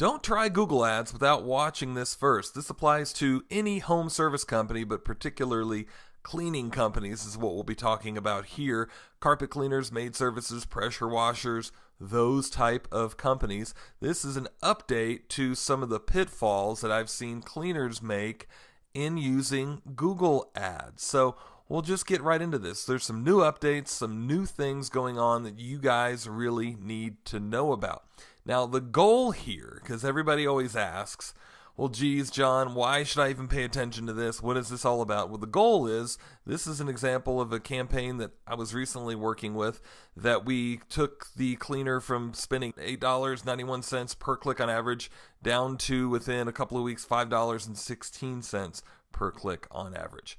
Don't try Google Ads without watching this first. This applies to any home service company, but particularly cleaning companies is what we'll be talking about here. Carpet cleaners, maid services, pressure washers, those type of companies. This is an update to some of the pitfalls that I've seen cleaners make in using Google Ads. So we'll just get right into this. There's some new updates, some new things going on that you guys really need to know about. Now, the goal here, because everybody always asks, well, geez, John, why should I even pay attention to this? What is this all about? Well, the goal is, this is an example of a campaign that I was recently working with, that we took the cleaner from spending $8.91 per click on average down to, within a couple of weeks, $5.16 per click on average.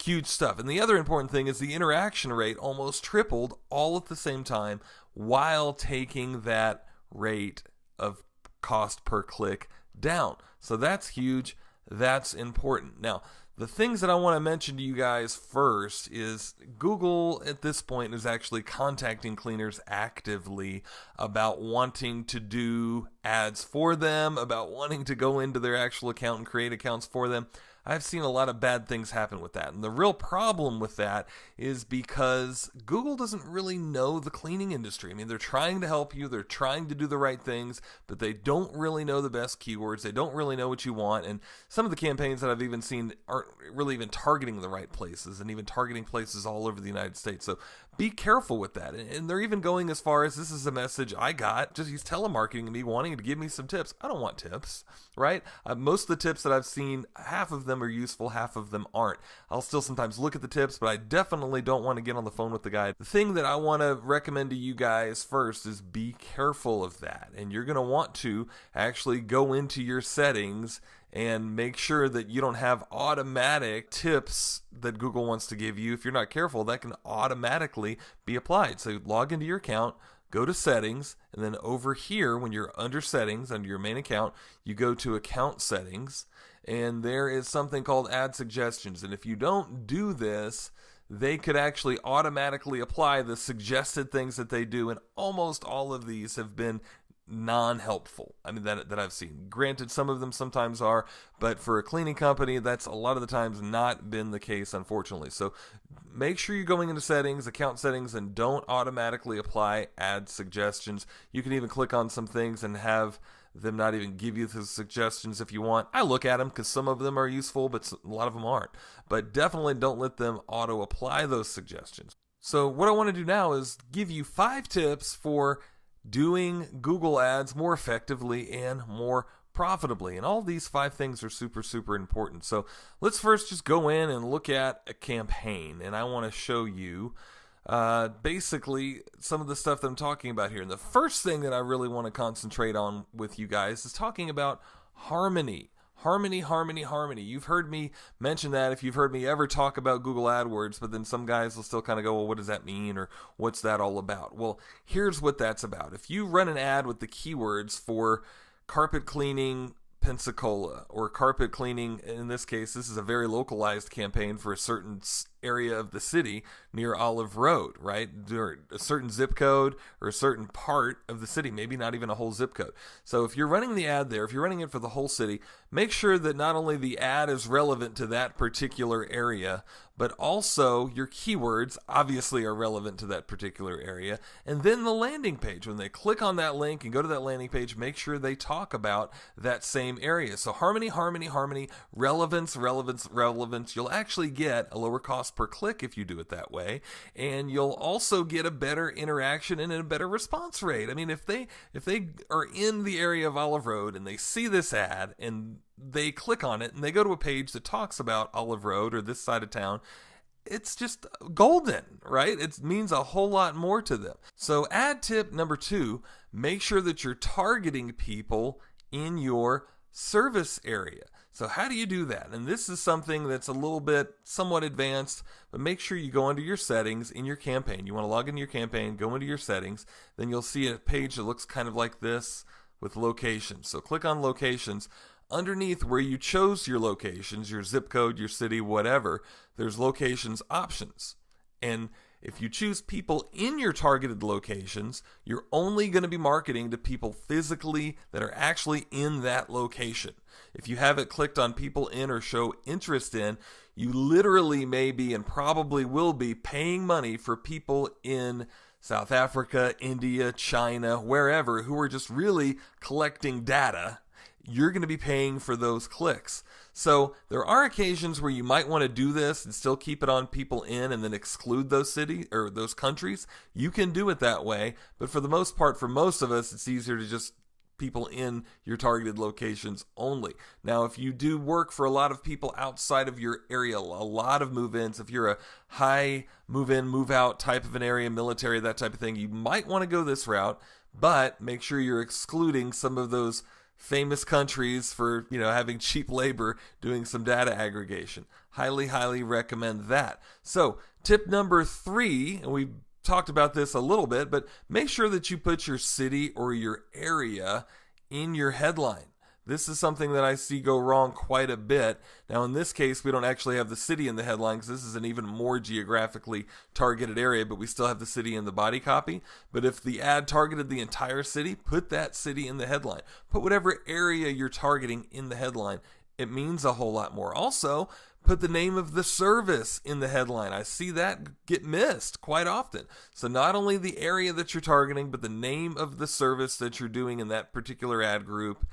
Huge stuff. And the other important thing is the interaction rate almost tripled all at the same time while taking that rate of cost per click down. So that's huge. That's important. Now, the things that I want to mention to you guys first is Google at this point is actually contacting cleaners actively about wanting to do ads for them, about wanting to go into their actual account and create accounts for them. I've seen a lot of bad things happen with that. And the real problem with that is because Google doesn't really know the cleaning industry. I mean, they're trying to help you. They're trying to do the right things, but they don't really know the best keywords. They don't really know what you want. And some of the campaigns that I've even seen aren't really even targeting the right places and even targeting places all over the United States. So be careful with that. And they're even going as far as, this is a message I got, just he's telemarketing me, wanting to give me some tips. I don't want tips, right? Most of the tips that I've seen, half of them are useful, half of them aren't. I'll still sometimes look at the tips, but I definitely don't want to get on the phone with the guy. The thing that I want to recommend to you guys first is be careful of that. And you're going to want to actually go into your settings and make sure that you don't have automatic tips that Google wants to give you. If you're not careful, that can automatically be applied. So log into your account, go to settings, and then over here, when you're under settings, under your main account, you go to account settings, and there is something called ad suggestions. And if you don't do this, they could actually automatically apply the suggested things that they do, and almost all of these have been non-helpful. I mean, that I've seen. Granted, some of them sometimes are, but for a cleaning company, that's a lot of the times not been the case, unfortunately. So make sure you're going into settings, account settings, and don't automatically apply ad suggestions. You can even click on some things and have them not even give you the suggestions if you want. I look at them because some of them are useful, but a lot of them aren't. But definitely don't let them auto-apply those suggestions. So what I want to do now is give you 5 tips for doing Google Ads more effectively and more profitably. And all these 5 things are super, super important. So let's first just go in and look at a campaign. And I want to show you basically some of the stuff that I'm talking about here. And the first thing that I really want to concentrate on with you guys is talking about Harmony. Harmony. You've heard me mention that if you've heard me ever talk about Google AdWords, but then some guys will still kind of go, well, what does that mean? Or what's that all about? Well, here's what that's about. If you run an ad with the keywords for carpet cleaning Pensacola, or carpet cleaning, in this case, this is a very localized campaign for a certain area of the city near Olive Road, right? Or a certain zip code or a certain part of the city, maybe not even a whole zip code. So if you're running the ad there, if you're running it for the whole city, make sure that not only the ad is relevant to that particular area, but also your keywords obviously are relevant to that particular area. And then the landing page, when they click on that link and go to that landing page, make sure they talk about that same area. So harmony, relevance. You'll actually get a lower cost per click if you do it that way, and you'll also get a better interaction and a better response rate. I mean, if they are in the area of Olive Road and they see this ad and they click on it and they go to a page that talks about Olive Road or this side of town, it's just golden, right? It means a whole lot more to them. So ad tip number 2, make sure that you're targeting people in your service area. So how do you do that? And this is something that's a little bit somewhat advanced, but make sure you go under your settings in your campaign. You want to log into your campaign, go into your settings, then you'll see a page that looks kind of like this with locations. So click on locations. Underneath where you chose your locations, your zip code, your city, whatever, there's locations options. And If you choose people in your targeted locations, you're only going to be marketing to people physically that are actually in that location. If you have it clicked on people in or show interest in, you literally may be and probably will be paying money for people in South Africa, India, China, wherever, who are just really collecting data. You're going to be paying for those clicks. So there are occasions where you might want to do this and still keep it on people in and then exclude those cities or those countries. You can do it that way, but for the most part, for most of us, it's easier to just people in your targeted locations only. Now, if you do work for a lot of people outside of your area, a lot of move-ins, if you're a high move-in, move-out type of an area, military, that type of thing, you might want to go this route, but make sure you're excluding some of those famous countries for, having cheap labor doing some data aggregation. Highly, highly recommend that. So, tip number 3, and we talked about this a little bit, but make sure that you put your city or your area in your headline. This is something that I see go wrong quite a bit. Now, in this case, we don't actually have the city in the headline because this is an even more geographically targeted area, but we still have the city in the body copy. But if the ad targeted the entire city, put that city in the headline. Put whatever area you're targeting in the headline. It means a whole lot more. Also, put the name of the service in the headline. I see that get missed quite often. So not only the area that you're targeting, but the name of the service that you're doing in that particular ad group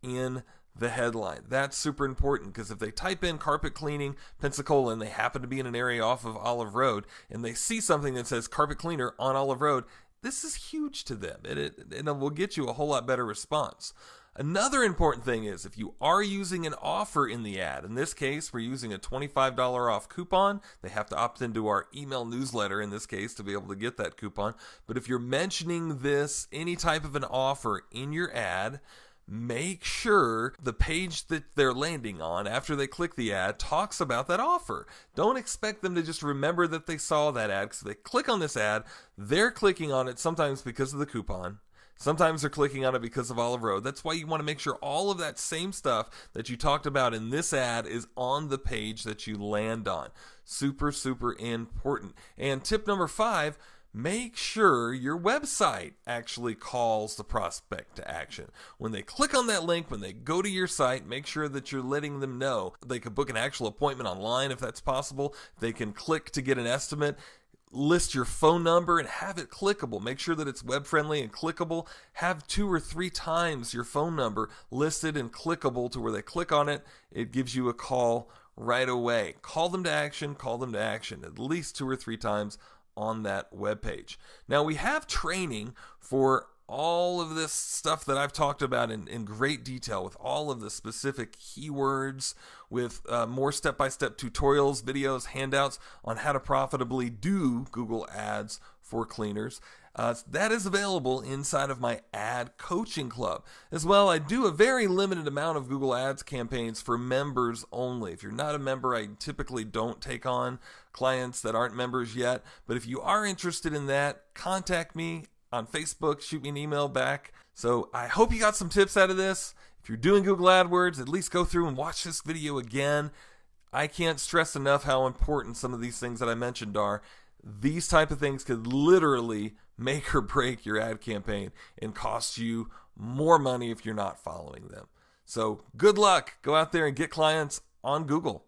in the headline. That's super important because if they type in carpet cleaning Pensacola and they happen to be in an area off of Olive Road and they see something that says carpet cleaner on Olive Road, this is huge to them and it will get you a whole lot better response. Another important thing is if you are using an offer in the ad, in this case, we're using a $25 off coupon. They have to opt into our email newsletter in this case to be able to get that coupon. But if you're mentioning this, any type of an offer in your ad, make sure the page that they're landing on after they click the ad talks about that offer. Don't expect them to just remember that they saw that ad because they click on this ad, they're clicking on it sometimes because of the coupon. Sometimes they're clicking on it because of Olive Road. That's why you want to make sure all of that same stuff that you talked about in this ad is on the page that you land on. Super, super important. And tip number 5, make sure your website actually calls the prospect to action. When they click on that link, when they go to your site, make sure that you're letting them know. They can book an actual appointment online if that's possible. They can click to get an estimate. List your phone number and have it clickable. Make sure that it's web friendly and clickable. Have 2 or 3 times your phone number listed and clickable to where they click on it. It gives you a call right away. Call them to action, at least 2 or 3 times on that web page. Now we have training for all of this stuff that I've talked about in great detail with all of the specific keywords, with more step-by-step tutorials, videos, handouts on how to profitably do Google Ads for cleaners. That is available inside of my ad coaching club. As well, I do a very limited amount of Google Ads campaigns for members only. If you're not a member, I typically don't take on clients that aren't members yet. But if you are interested in that, contact me on Facebook, shoot me an email back. So I hope you got some tips out of this. If you're doing Google AdWords, at least go through and watch this video again. I can't stress enough how important some of these things that I mentioned are. These type of things could literally make or break your ad campaign and cost you more money if you're not following them. So good luck. Go out there and get clients on Google.